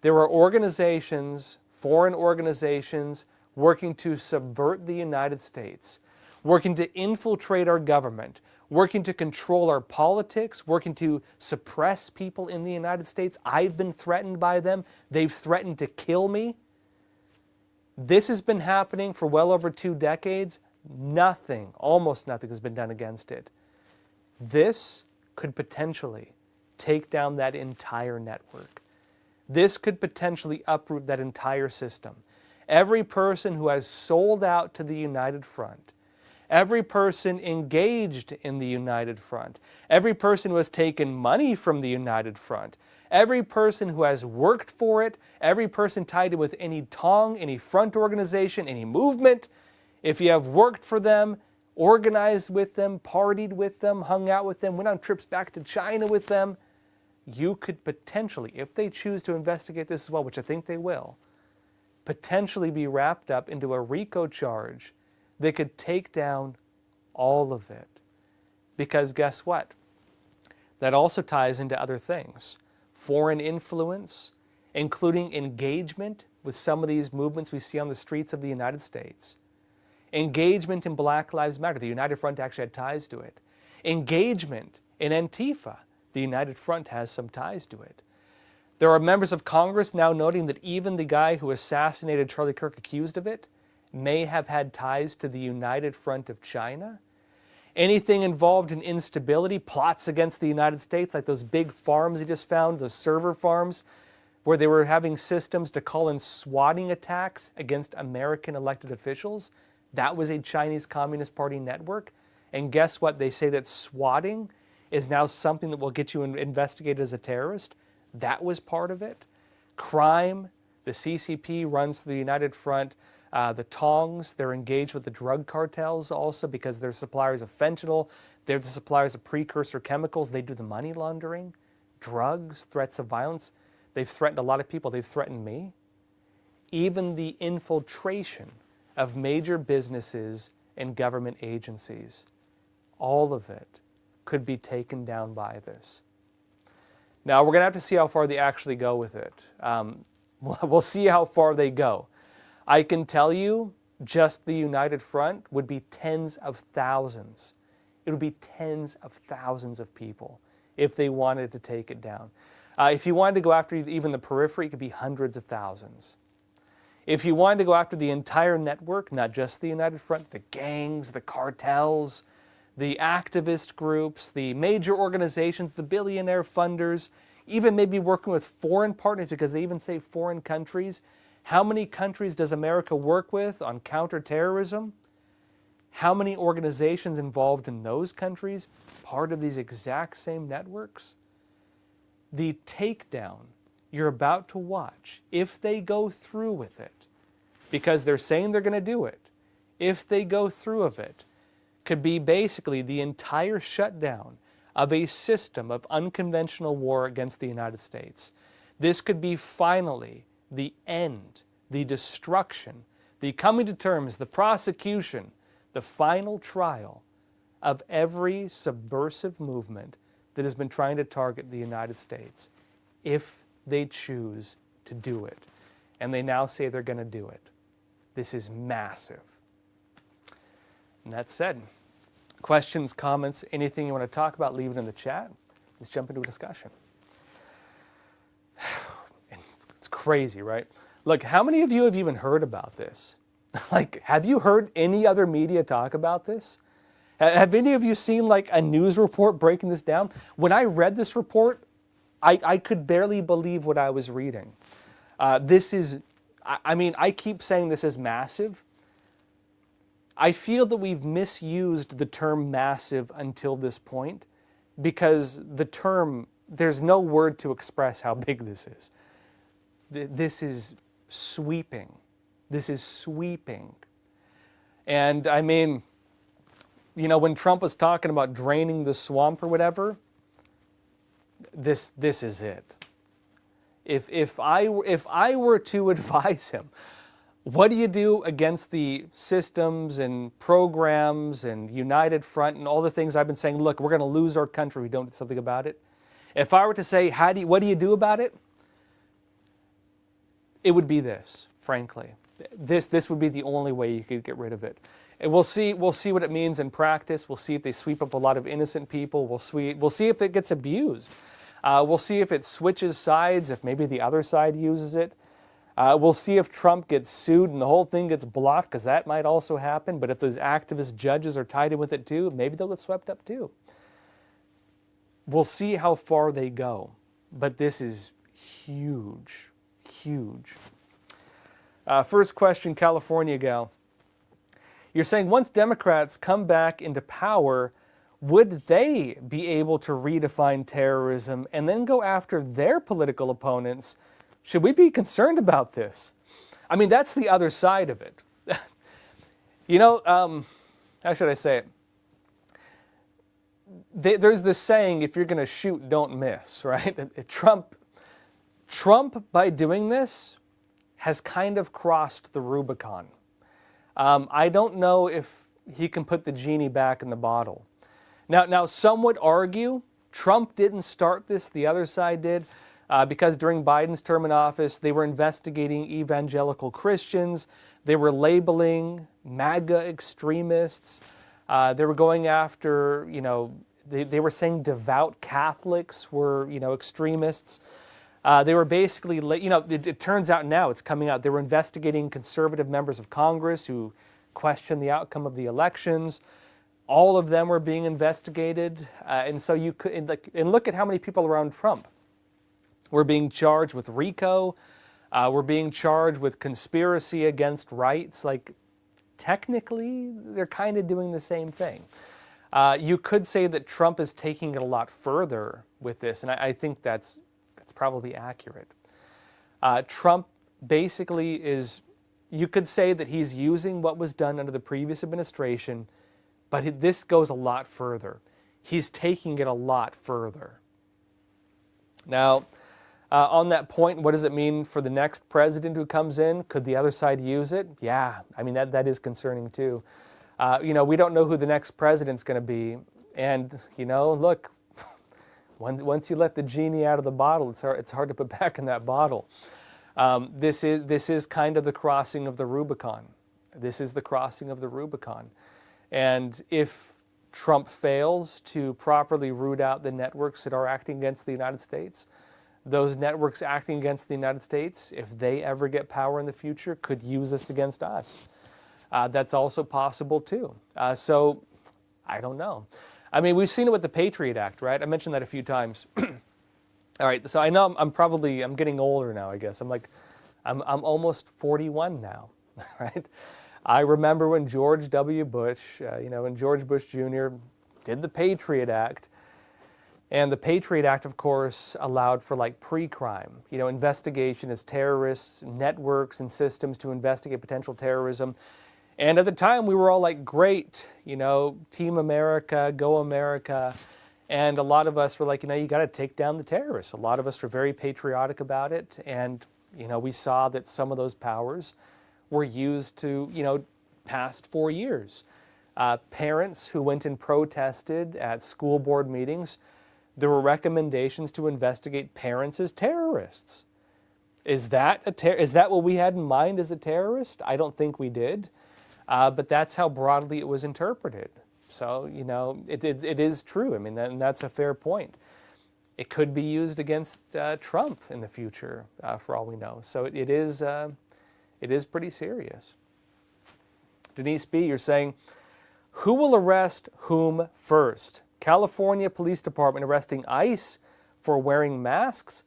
There are organizations, foreign organizations, working to subvert the United States, working to infiltrate our government, working to control our politics, working to suppress people in the United States. I've been threatened by them. They've threatened to kill me. This has been happening for well over 2 decades. Nothing, almost nothing has been done against it. This could potentially take down that entire network. This could potentially uproot that entire system. Every person who has sold out to the United Front, every person engaged in the United Front, every person who has taken money from the United Front, every person who has worked for it, every person tied in with any Tong, any front organization, any movement, if you have worked for them, organized with them, partied with them, hung out with them, went on trips back to China with them, you could potentially, if they choose to investigate this as well, which I think they will, potentially be wrapped up into a RICO charge that could take down all of it. Because guess what? That also ties into other things. Foreign influence, including engagement with some of these movements we see on the streets of the United States. Engagement in Black Lives Matter. The United Front actually had ties to it. Engagement in Antifa. The United Front has some ties to it. There are members of Congress now noting that even the guy who assassinated Charlie Kirk, accused of it, may have had ties to the United Front of China. Anything involved in instability, plots against the United States, like those big farms he just found, those server farms, where they were having systems to call in swatting attacks against American elected officials. That was a Chinese Communist Party network. And guess what? They say that swatting is now something that will get you investigated as a terrorist. That was part of it. Crime, the CCP runs through the United Front. The Tongs, they're engaged with the drug cartels also because they're suppliers of fentanyl. They're the suppliers of precursor chemicals. They do the money laundering, drugs, threats of violence. They've threatened a lot of people. They've threatened me. Even the infiltration of major businesses and government agencies, all of it could be taken down by this. Now, we're going to have to see how far they actually go with it. We'll see how far they go. I can tell you, just the United Front would be tens of thousands. It would be tens of thousands of people if they wanted to take it down. If you wanted to go after even the periphery, it could be hundreds of thousands. If you wanted to go after the entire network, not just the United Front, the gangs, the cartels, the activist groups, the major organizations, the billionaire funders, even maybe working with foreign partners, because they even say foreign countries. How many countries does America work with on counterterrorism? How many organizations involved in those countries, part of these exact same networks? The takedown you're about to watch, if they go through with it, because they're saying they're going to do it, if they go through with it, could be basically the entire shutdown of a system of unconventional war against the United States. This could be finally the end, the destruction, the coming to terms, the prosecution, the final trial of every subversive movement that has been trying to target the United States, if they choose to do it. And they now say they're going to do it. This is massive. And that said, questions, comments, anything you want to talk about, leave it in the chat. Let's jump into a discussion. It's crazy, right? Look, how many of you have even heard about this? Like, have you heard any other media talk about this? Have any of you seen like a news report breaking this down? When I read this report, I could barely believe what I was reading. This is, I mean, I keep saying this is massive. I feel that we've misused the term massive until this point because the term, there's no word to express how big this is. This is sweeping. This is sweeping. And I mean, you know, when Trump was talking about draining the swamp or whatever, this is it. If I were to advise him, what do you do against the systems and programs and United Front and all the things I've been saying, look, we're going to lose our country if we don't do something about it. If I were to say, what do you do about it? It would be this, frankly. This would be the only way you could get rid of it. And we'll see what it means in practice. We'll see if they sweep up a lot of innocent people. We'll see if it gets abused. We'll see if it switches sides, if maybe the other side uses it. We'll see if Trump gets sued and the whole thing gets blocked, because that might also happen. But if those activist judges are tied in with it too, maybe they'll get swept up too. We'll see how far they go. But this is huge, huge. First question, California gal. You're saying once Democrats come back into power, would they be able to redefine terrorism and then go after their political opponents? Should we be concerned about this? I mean, that's the other side of it. You know, how should I say it? There's this saying, if you're going to shoot, don't miss, right? Trump, by doing this, has kind of crossed the Rubicon. I don't know if he can put the genie back in the bottle. Now, some would argue Trump didn't start this, the other side did, because during Biden's term in office, they were investigating evangelical Christians, they were labeling MAGA extremists, they were going after, you know, they were saying devout Catholics were, you know, extremists. They were basically, you know, it turns out now, it's coming out, they were investigating conservative members of Congress who questioned the outcome of the elections. All of them were being investigated. And so you could, and look at how many people around Trump were being charged with RICO, were being charged with conspiracy against rights. Like, technically, they're kind of doing the same thing. You could say that Trump is taking it a lot further with this, and I think that's probably accurate. Trump basically is, you could say that he's using what was done under the previous administration, but this goes a lot further. He's taking it a lot further. Now, on that point, what does it mean for the next president who comes in? Could the other side use it? Yeah, I mean, that is concerning too. You know, we don't know who the next president's going to be. And, you know, look, once you let the genie out of the bottle, it's hard to put back in that bottle. This is kind of the crossing of the Rubicon. This is the crossing of the Rubicon. And if Trump fails to properly root out the networks that are acting against the United States, those networks acting against the United States, if they ever get power in the future, could use this against us. That's also possible too. So I don't know. I mean, we've seen it with the Patriot Act, right? I mentioned that a few times. All right, so I know I'm getting older now, I guess. I'm almost 41 now, right? I remember when George W. Bush, when George Bush Jr. did the Patriot Act. And the Patriot Act, of course, allowed for like pre-crime, investigation as terrorists, networks and systems to investigate potential terrorism. And at the time, we were all like, great, Team America, go America. And a lot of us were like, you got to take down the terrorists. A lot of us were very patriotic about it. And, we saw that some of those powers were used to, past 4 years. Parents who went and protested at school board meetings, there were recommendations to investigate parents as terrorists. Is that what we had in mind as a terrorist? I don't think we did. But that's how broadly it was interpreted. So, it is true. I mean, and that's a fair point. It could be used against Trump in the future, for all we know. So it is pretty serious. Denise B., you're saying, Who will arrest whom first? California Police Department arresting ICE for wearing masks,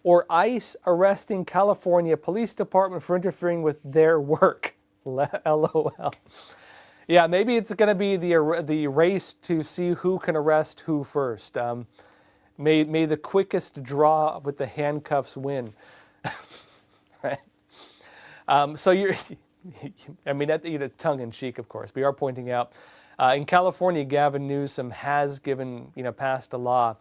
or ICE arresting California Police Department for interfering with their work? LOL. Yeah, maybe it's going to be the race to see who can arrest who first. May the quickest draw with the handcuffs win. Right? So you're, I mean, tongue in cheek, of course. We are pointing out in California, Gavin Newsom has passed a law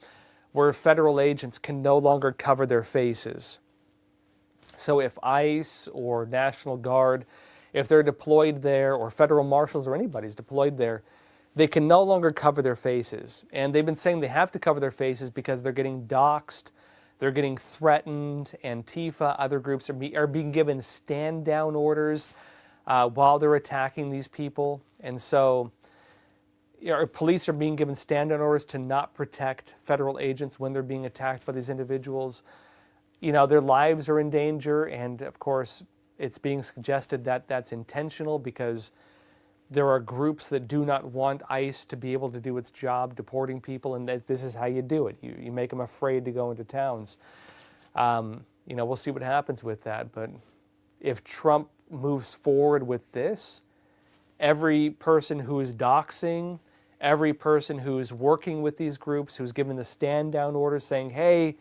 where federal agents can no longer cover their faces. So if ICE or National Guard, if they're deployed there, or federal marshals or anybody's deployed there, they can no longer cover their faces. And they've been saying they have to cover their faces because they're getting doxxed, they're getting threatened. Antifa, other groups are being given stand-down orders while they're attacking these people. And so police are being given stand-down orders to not protect federal agents when they're being attacked by these individuals. Their lives are in danger, and of course, it's being suggested that that's intentional because there are groups that do not want ICE to be able to do its job deporting people, and that this is how you do it. You make them afraid to go into towns. We'll see what happens with that. But if Trump moves forward with this, every person who is doxing, every person who is working with these groups, who's given the stand-down orders saying, hey,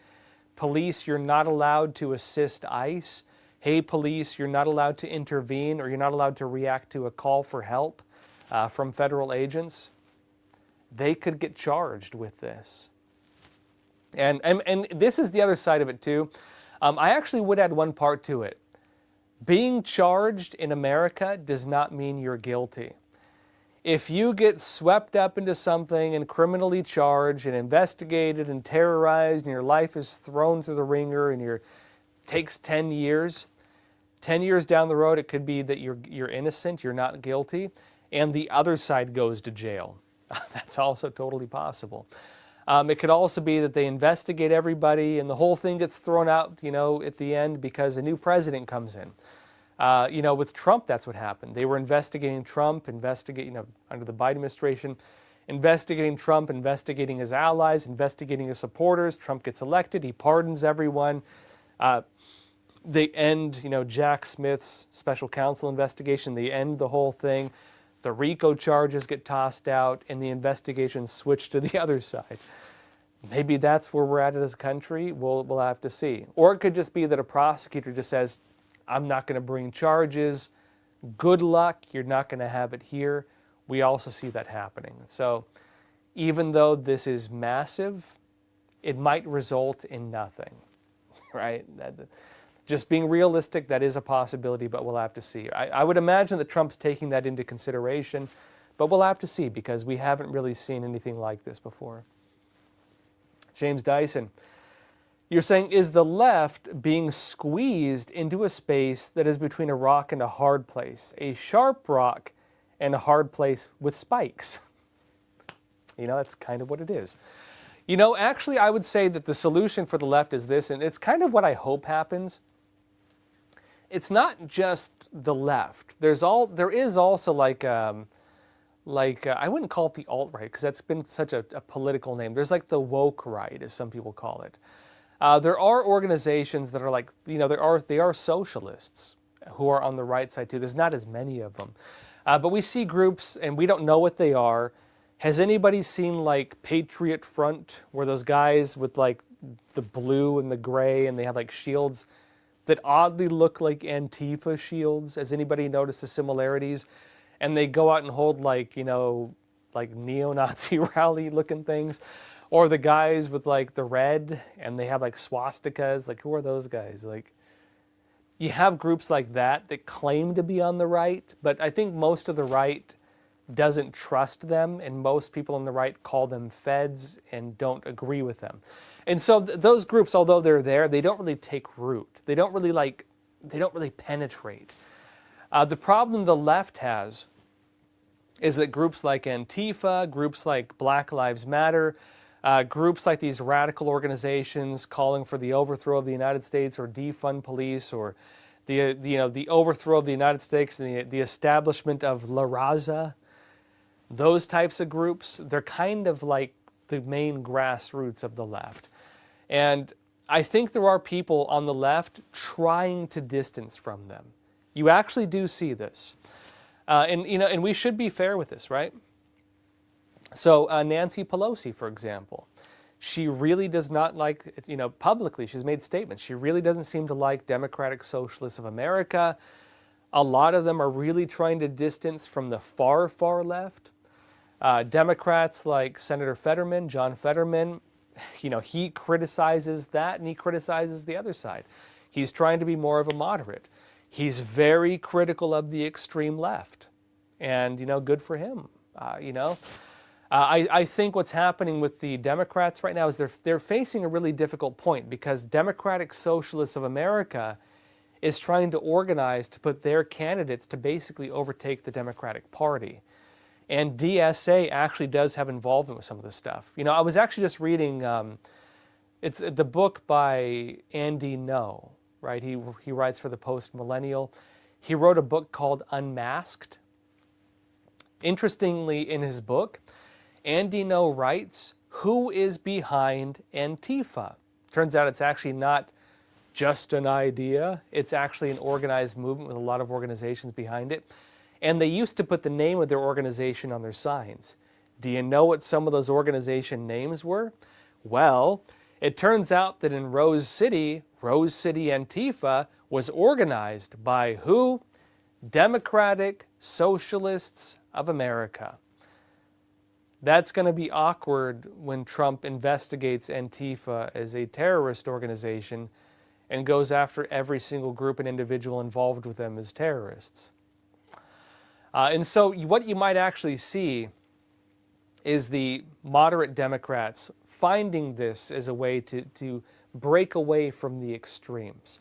police, you're not allowed to assist ICE. Hey, police, you're not allowed to intervene, or you're not allowed to react to a call for help from federal agents. They could get charged with this. And this is the other side of it, too. I actually would add one part to it. Being charged in America does not mean you're guilty. If you get swept up into something and criminally charged and investigated and terrorized, and your life is thrown through the ringer and takes 10 years, 10 years down the road, it could be that you're innocent, you're not guilty, and the other side goes to jail. That's also totally possible. It could also be that they investigate everybody and the whole thing gets thrown out, at the end because a new president comes in. With Trump, that's what happened. They were investigating Trump, under the Biden administration, investigating Trump, investigating his allies, investigating his supporters. Trump gets elected. He pardons everyone. They end, Jack Smith's special counsel investigation. They end the whole thing. The RICO charges get tossed out, and the investigation switched to the other side. Maybe that's where we're at as a country. We'll have to see. Or it could just be that a prosecutor just says, I'm not going to bring charges. Good luck. You're not going to have it here. We also see that happening. So even though this is massive, it might result in nothing, right? Just being realistic, that is a possibility, but we'll have to see. I would imagine that Trump's taking that into consideration, but we'll have to see because we haven't really seen anything like this before. James Dyson, you're saying, is the left being squeezed into a space that is between a rock and a hard place, a sharp rock and a hard place with spikes? That's kind of what it is. Actually, I would say that the solution for the left is this, and it's kind of what I hope happens. It's not just the left. There is also I wouldn't call it the alt-right because that's been such a political name. There's like the woke right, as some people call it. There are organizations that are they are socialists who are on the right side too. There's not as many of them. But we see groups and we don't know what they are. Has anybody seen Patriot Front, where those guys with the blue and the gray and they have shields that oddly look like Antifa shields? Has anybody noticed the similarities? And they go out and hold neo-Nazi rally looking things. Or the guys with the red and they have swastikas. Who are those guys? You have groups like that claim to be on the right, but I think most of the right doesn't trust them, and most people on the right call them feds and don't agree with them. And so those groups, although they're there, they don't really take root. They don't really penetrate. The problem the left has is that groups like Antifa, groups like Black Lives Matter, groups like these radical organizations calling for the overthrow of the United States or defund police or the overthrow of the United States and the establishment of La Raza, those types of groups, they're kind of like the main grassroots of the left. And I think there are people on the left trying to distance from them. You actually do see this. And we should be fair with this, right? So Nancy Pelosi, for example, she really does not like, publicly, she's made statements. She really doesn't seem to like Democratic Socialists of America. A lot of them are really trying to distance from the far, far left. Democrats like Senator Fetterman, John Fetterman, he criticizes that and he criticizes the other side. He's trying to be more of a moderate. He's very critical of the extreme left. And, good for him, I think what's happening with the Democrats right now is they're facing a really difficult point because Democratic Socialists of America is trying to organize to put their candidates to basically overtake the Democratic Party. And DSA actually does have involvement with some of this stuff. I was actually just reading, it's the book by Andy Ngo, right? He writes for the Post Millennial. He wrote a book called Unmasked. Interestingly, in his book, Andy Ngo writes, who is behind Antifa? Turns out it's actually not just an idea. It's actually an organized movement with a lot of organizations behind it. And they used to put the name of their organization on their signs. Do you know what some of those organization names were? Well, it turns out that in Rose City Antifa was organized by who? Democratic Socialists of America. That's going to be awkward when Trump investigates Antifa as a terrorist organization and goes after every single group and individual involved with them as terrorists. And so what you might actually see is the moderate Democrats finding this as a way to break away from the extremes.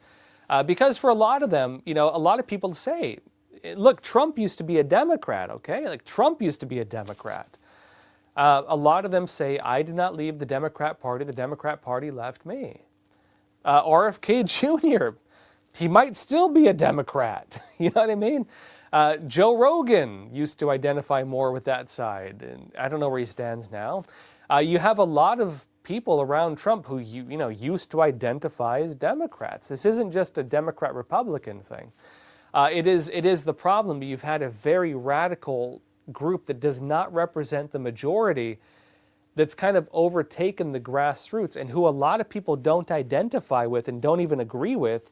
Because for a lot of them, a lot of people say, look, Trump used to be a Democrat, okay? Like Trump used to be a Democrat. A lot of them say, I did not leave the Democrat Party left me. RFK Jr., he might still be a Democrat. You know what I mean? Joe Rogan used to identify more with that side, and I don't know where he stands now. You have a lot of people around Trump who used to identify as Democrats. This isn't just a Democrat-Republican thing. It is the problem that you've had a very radical group that does not represent the majority that's kind of overtaken the grassroots and who a lot of people don't identify with and don't even agree with,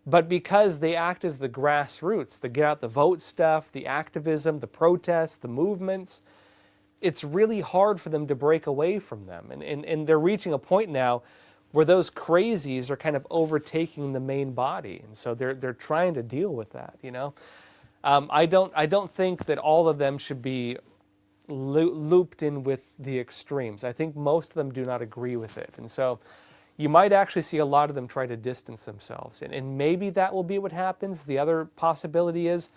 but because they act as the grassroots, the get out the vote stuff, the activism, the protests, the movements, it's really hard for them to break away from them. And they're reaching a point now where those crazies are kind of overtaking the main body. And so they're trying to deal with that, I don't think that all of them should be looped in with the extremes. I think most of them do not agree with it. And so you might actually see a lot of them try to distance themselves. And maybe that will be what happens. The other possibility is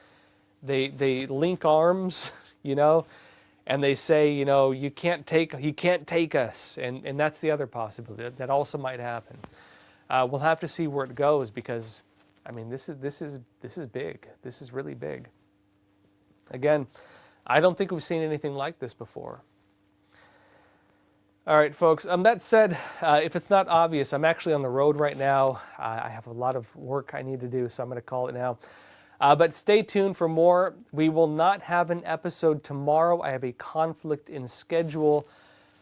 they link arms, and they say, you can't take us. And that's the other possibility. That also might happen. We'll have to see where it goes because, this is big. This is really big. Again, I don't think we've seen anything like this before. All right, folks. That said, if it's not obvious, I'm actually on the road right now. I have a lot of work I need to do, so I'm going to call it now. But stay tuned for more. We will not have an episode tomorrow. I have a conflict in schedule.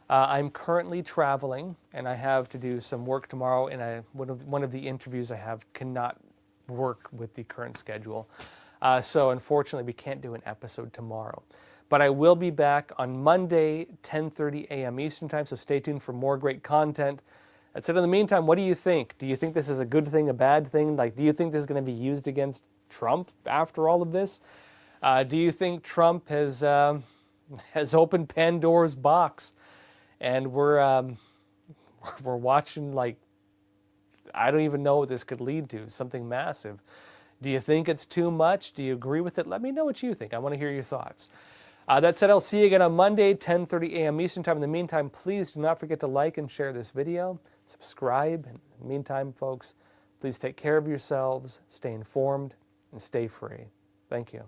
I'm currently traveling, and I have to do some work tomorrow, and one of the interviews I have cannot work with the current schedule. So unfortunately, we can't do an episode tomorrow. But I will be back on Monday, 10:30 a.m. Eastern Time, so stay tuned for more great content. That's it. In the meantime, what do you think? Do you think this is a good thing, a bad thing? Do you think this is going to be used against Trump after all of this? Do you think Trump has opened Pandora's box, and we're watching I don't even know what this could lead to, something massive. Do you think it's too much? Do you agree with it? Let me know what you think. I want to hear your thoughts. That said, I'll see you again on Monday, 10:30 a.m. Eastern Time. In the meantime, please do not forget to like and share this video. Subscribe. In the meantime, folks, please take care of yourselves, stay informed, and stay free. Thank you.